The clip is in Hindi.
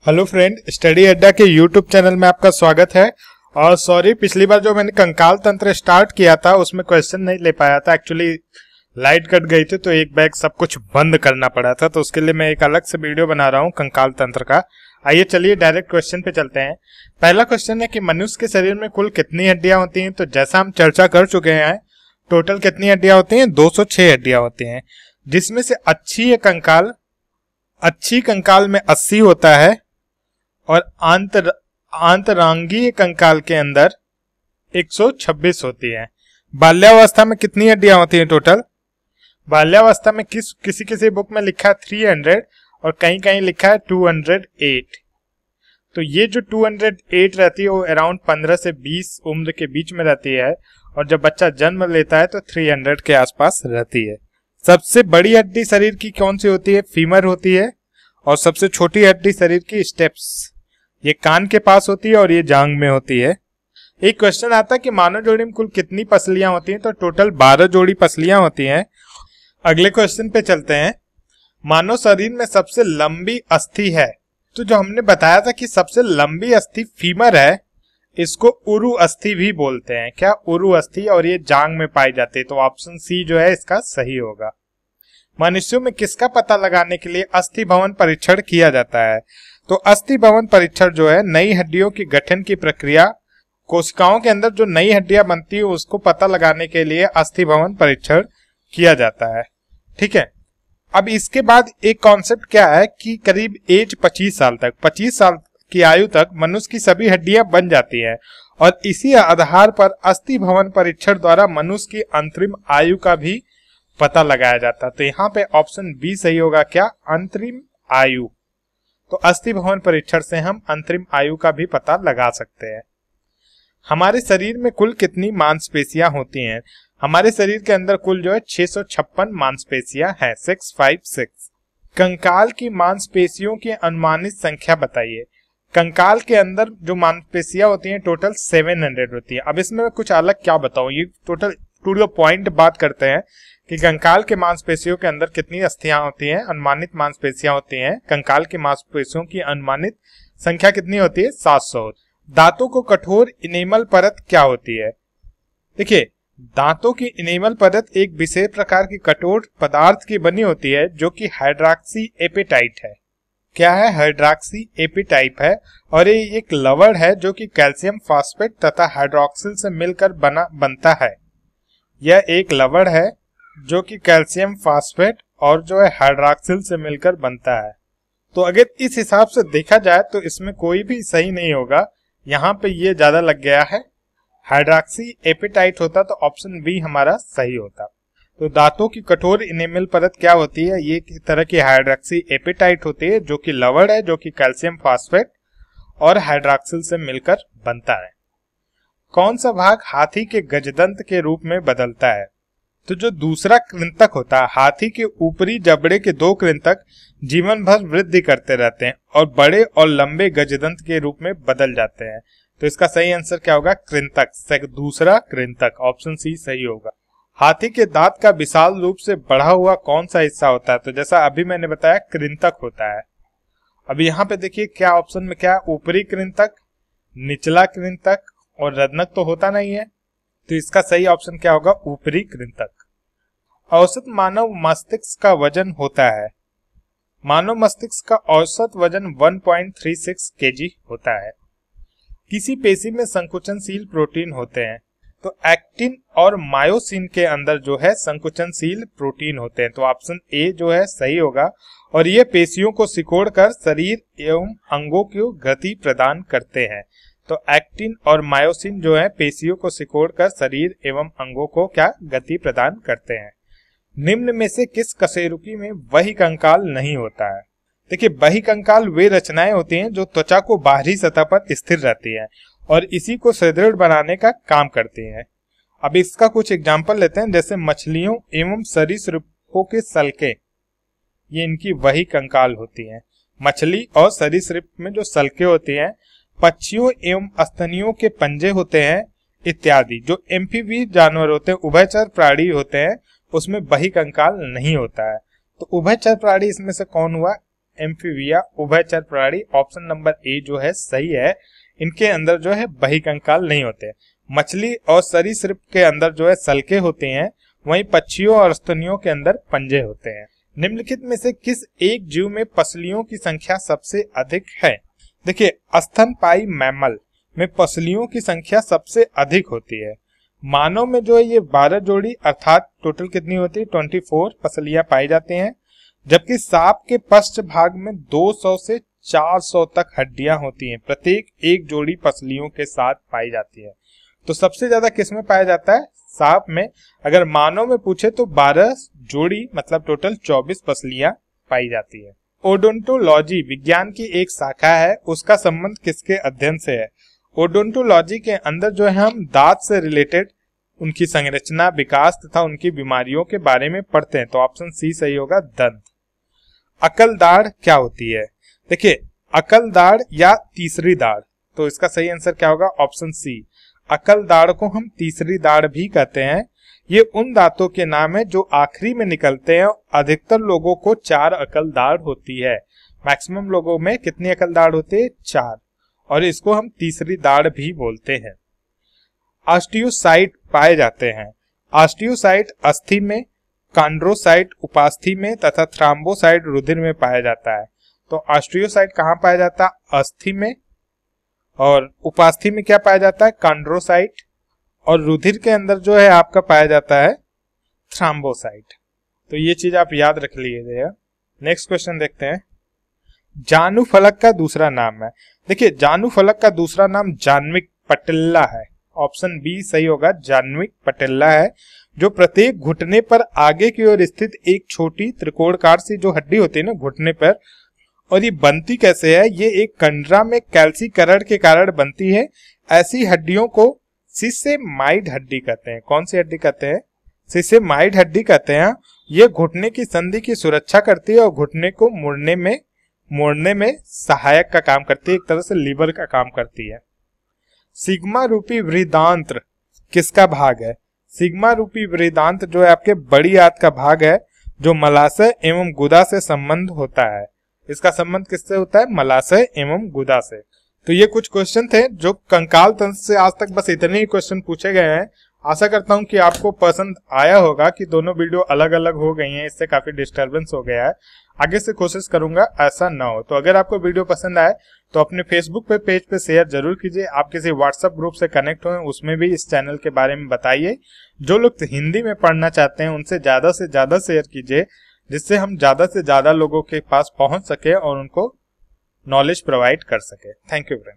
हेलो फ्रेंड, स्टडी अड्डा के यूट्यूब चैनल में आपका स्वागत है। और सॉरी, पिछली बार जो मैंने कंकाल तंत्र स्टार्ट किया था उसमें क्वेश्चन नहीं ले पाया था। एक्चुअली लाइट कट गई थी तो एक बैग सब कुछ बंद करना पड़ा था, तो उसके लिए मैं एक अलग से वीडियो बना रहा हूँ कंकाल तंत्र का। आइए चलिए डायरेक्ट क्वेश्चन पे चलते हैं। पहला क्वेश्चन है कि मनुष्य के शरीर में कुल कितनी हड्डियां होती हैं। तो जैसा हम चर्चा कर चुके हैं, टोटल कितनी हड्डियां होती हैं? 206 हड्डियां होती हैं, जिसमें से अच्छी कंकाल में 80 होता है और आंतरांगीय कंकाल के अंदर 126 होती है। बाल्यावस्था में कितनी हड्डियां होती हैं टोटल? बाल्यावस्था में किसी बुक में लिखा है 300 और कहीं कहीं लिखा है 208। तो ये जो 208 रहती है वो अराउंड 15 से 20 उम्र के बीच में रहती है, और जब बच्चा जन्म लेता है तो 300 के आसपास रहती है। सबसे बड़ी हड्डी शरीर की कौन सी होती है? फीमर होती है। और सबसे छोटी हड्डी शरीर की स्टेप्स, ये कान के पास होती है और ये जांघ में होती है। एक क्वेश्चन आता है कि मानव जोड़ी में कुल कितनी पसलियां होती हैं। तो टोटल 12 जोड़ी पसलियां होती हैं। अगले क्वेश्चन पे चलते हैं। मानव शरीर में सबसे लंबी अस्थि है, तो जो हमने बताया था कि सबसे लंबी अस्थि फीमर है, इसको उरु अस्थि भी बोलते हैं। क्या? उरु अस्थि, और ये जांघ में पाई जाती है। तो ऑप्शन सी जो है इसका सही होगा। मनुष्यों में किसका पता लगाने के लिए अस्थि भवन परीक्षण किया जाता है? तो अस्थि भवन परीक्षण जो है नई हड्डियों की गठन की प्रक्रिया, कोशिकाओं के अंदर जो नई हड्डियां बनती है उसको पता लगाने के लिए अस्थि भवन परीक्षण किया जाता है। ठीक है। अब इसके बाद एक कॉन्सेप्ट क्या है कि करीब एज 25 साल तक, 25 साल की आयु तक मनुष्य की सभी हड्डियां बन जाती हैं, और इसी आधार पर अस्थि भवन परीक्षण द्वारा मनुष्य की अंतरिम आयु का भी पता लगाया जाता है। तो यहाँ पे ऑप्शन बी सही होगा। क्या? अंतरिम आयु। तो अस्थि भवन परीक्षण से हम अंतरिम आयु का भी पता लगा सकते हैं। हमारे शरीर में कुल कितनी मांसपेशियां होती हैं? हमारे शरीर के अंदर कुल जो है 656 मांसपेशियां हैं, 656। कंकाल की मांसपेशियों की अनुमानित संख्या बताइए। कंकाल के अंदर जो मांसपेशियां होती हैं टोटल 700 होती है। अब इसमें मैं कुछ अलग क्या बताऊं, ये टोटल टू द पॉइंट बात करते हैं कि कंकाल के मांसपेशियों के अंदर कितनी अस्थियां होती हैं, अनुमानित मांसपेशियां होती हैं। कंकाल की मांसपेशियों की अनुमानित संख्या कितनी होती है? 700। दांतों को कठोर इनेमल परत क्या होती है? देखिए, दांतों की इनेमल परत एक विशेष प्रकार की कठोर पदार्थ की बनी होती है जो कि हाइड्रॉक्सी एपेटाइट है। क्या है? हाइड्रॉक्सी एपेटाइट है, और ये एक लवण है जो कि कैल्शियम फॉस्फेट तथा हाइड्रोक्सिल से मिलकर बनता है। यह एक लवण है जो कि कैल्शियम फॉस्फेट और जो है हाइड्रोक्सिल से मिलकर बनता है। तो अगर इस हिसाब से देखा जाए तो इसमें कोई भी सही नहीं होगा। यहाँ पे ये ज्यादा लग गया है, हाइड्रॉक्सी एपेटाइट होता तो ऑप्शन बी हमारा सही होता। तो दांतों की कठोर इनेमल परत क्या होती है? ये एक तरह की हाइड्रॉक्सी एपेटाइट होती है जो कि लवण है, जो कि कैल्शियम फॉस्फेट और हाइड्रोक्सिल से मिलकर बनता है। कौन सा भाग हाथी के गजदंत के रूप में बदलता है? तो जो दूसरा कृंतक होता है, हाथी के ऊपरी जबड़े के 2 कृंतक जीवन भर वृद्धि करते रहते हैं और बड़े और लंबे गजदंत के रूप में बदल जाते हैं। तो इसका सही आंसर क्या होगा? कृंतक, दूसरा कृंतक, ऑप्शन सी सही होगा। हाथी के दांत का विशाल रूप से बढ़ा हुआ कौन सा हिस्सा होता है? तो जैसा अभी मैंने बताया कृंतक होता है। अब यहाँ पे देखिए क्या ऑप्शन में क्या है? ऊपरी कृंतक, निचला कृंतक और रत्नक तो होता नहीं है। तो इसका सही ऑप्शन क्या होगा? ऊपरी कृंतक। औसत मानव मस्तिष्क का वजन होता है। मानव मस्तिष्क का औसत वजन 1.36 केजी होता है। किसी पेशी में संकुचनशील प्रोटीन होते हैं। तो एक्टिन और मायोसिन के अंदर जो है संकुचनशील प्रोटीन होते हैं। तो ऑप्शन ए जो है सही होगा, और ये पेशियों को सिकोड़कर शरीर एवं अंगों को गति प्रदान करते हैं। तो एक्टिन और मायोसिन जो है पेशियों को सिकोड़कर शरीर एवं अंगों को क्या गति प्रदान करते हैं। निम्न में से किस कशेरुकी में बही कंकाल नहीं होता है? देखिए, बही कंकाल वे रचनाएं होती हैं जो त्वचा को बाहरी सतह पर स्थिर रहती हैं और इसी को सुदृढ़ बनाने का काम करती हैं। अब इसका कुछ एग्जांपल लेते हैं, जैसे मछलियों एवं सरीसृपों के सल्के, ये इनकी वही कंकाल होती हैं। मछली और सरीसृप में जो सल्के होती हैं, पक्षियों एवं स्तनियों के पंजे होते हैं इत्यादि। जो एम्फीबी जानवर होते हैं, उभयचर प्राणी होते हैं, उसमें बही कंकाल नहीं होता है। तो उभयचर प्राणी इसमें से कौन हुआ? एम्फीबिया उभयचर प्राणी, ऑप्शन नंबर ए जो है सही है। इनके अंदर जो है बहिकंकाल नहीं होते। मछली और सरीसृप के अंदर जो है सल्के होते हैं, वहीं पक्षियों और स्तनियों के अंदर पंजे होते हैं। निम्नलिखित में से किस एक जीव में पसलियों की संख्या सबसे अधिक है? देखिए, स्तनपायी मैमल में पसलियों की संख्या सबसे अधिक होती है। मानव में जो है ये 12 जोड़ी अर्थात टोटल कितनी होती है? 24 पसलियां पाई जाती हैं, जबकि सांप के पश्च भाग में 200 से 400 तक हड्डियां होती हैं। प्रत्येक एक जोड़ी पसलियों के साथ पाई जाती है। तो सबसे ज्यादा किस में पाया जाता है? सांप में। अगर मानव में पूछे तो 12 जोड़ी मतलब टोटल 24 पसलियां पाई जाती है। ओडोंटोलॉजी विज्ञान की एक शाखा है, उसका संबंध किसके अध्ययन से है? ओडोंटोलॉजी के अंदर जो है हम दांत से रिलेटेड उनकी संरचना, विकास तथा उनकी बीमारियों के बारे में पढ़ते हैं। तो ऑप्शन सी सही होगा, दंत। अकल दाढ़ क्या होती है? देखिए, अकल दाढ़ या तीसरी दाढ़, तो इसका सही आंसर क्या होगा? Option C. अकल दाढ़ को हम तीसरी दाढ़ भी कहते हैं। ये उन दांतों के नाम है जो आखिरी में निकलते हैं। अधिकतर लोगों को 4 अकल दाढ़ होती है। मैक्सिमम लोगों में कितनी अकल दाढ़ होती है? 4, और इसको हम तीसरी दाढ़ भी बोलते हैं। ऑस्टियोसाइट पाए जाते हैं। ऑस्टियोसाइट अस्थि में, कॉन्ड्रोसाइट उपास्थि में तथा थ्राम्बोसाइट रुधिर में पाया जाता है। तो ऑस्टियोसाइट कहाँ पाया जाता है? अस्थि में, और उपास्थि में क्या पाया जाता है? कॉन्ड्रोसाइट, और रुधिर के अंदर जो है आपका पाया जाता है थ्राम्बोसाइट। तो ये चीज आप याद रख लीजिएगा। नेक्स्ट क्वेश्चन देखते हैं। जानू फलक का दूसरा नाम है। देखिए, जानू फलक का दूसरा नाम जान्विक पटेल्ला है। ऑप्शन बी सही होगा, जान्विक पटेल्ला है, जो प्रत्येक घुटने पर आगे की ओर स्थित एक छोटी त्रिकोणाकार सी जो हड्डी होती है ना घुटने पर, और ये बनती कैसे है? ये एक कंडरा में कैल्सीकरण के कारण बनती है। ऐसी हड्डियों को सिसेमाइड हड्डी कहते हैं। कौन सी हड्डी कहते हैं? सिसेमाइड हड्डी कहते हैं। ये घुटने की संधि की सुरक्षा करती है और घुटने को मोड़ने में सहायक का काम करती है, एक तरह से लीवर का काम करती है। सिग्मा रूपी वृहदांत्र किसका भाग है? सिग्मा रूपी वृहदांत्र जो है आपके बड़ी आंत का भाग है, जो मलाशय एवं गुदा से संबंध होता है। इसका संबंध किससे होता है? मलाशय एवं गुदा से। तो ये कुछ क्वेश्चन थे जो कंकाल तंत्र से आज तक बस इतने ही क्वेश्चन पूछे गए हैं। आशा करता हूं कि आपको पसंद आया होगा कि दोनों वीडियो अलग अलग हो गई हैं, इससे काफी डिस्टरबेंस हो गया है। आगे से कोशिश करूंगा ऐसा ना हो। तो अगर आपको वीडियो पसंद आए तो अपने फेसबुक पे पेज पे शेयर जरूर कीजिए। आप किसी व्हाट्सएप ग्रुप से कनेक्ट हुए, उसमें भी इस चैनल के बारे में बताइए। जो लोग हिंदी में पढ़ना चाहते हैं उनसे ज्यादा शेयर कीजिए, जिससे हम ज्यादा से ज्यादा लोगों के पास पहुंच सके और उनको नॉलेज प्रोवाइड कर सके। Thank you friend.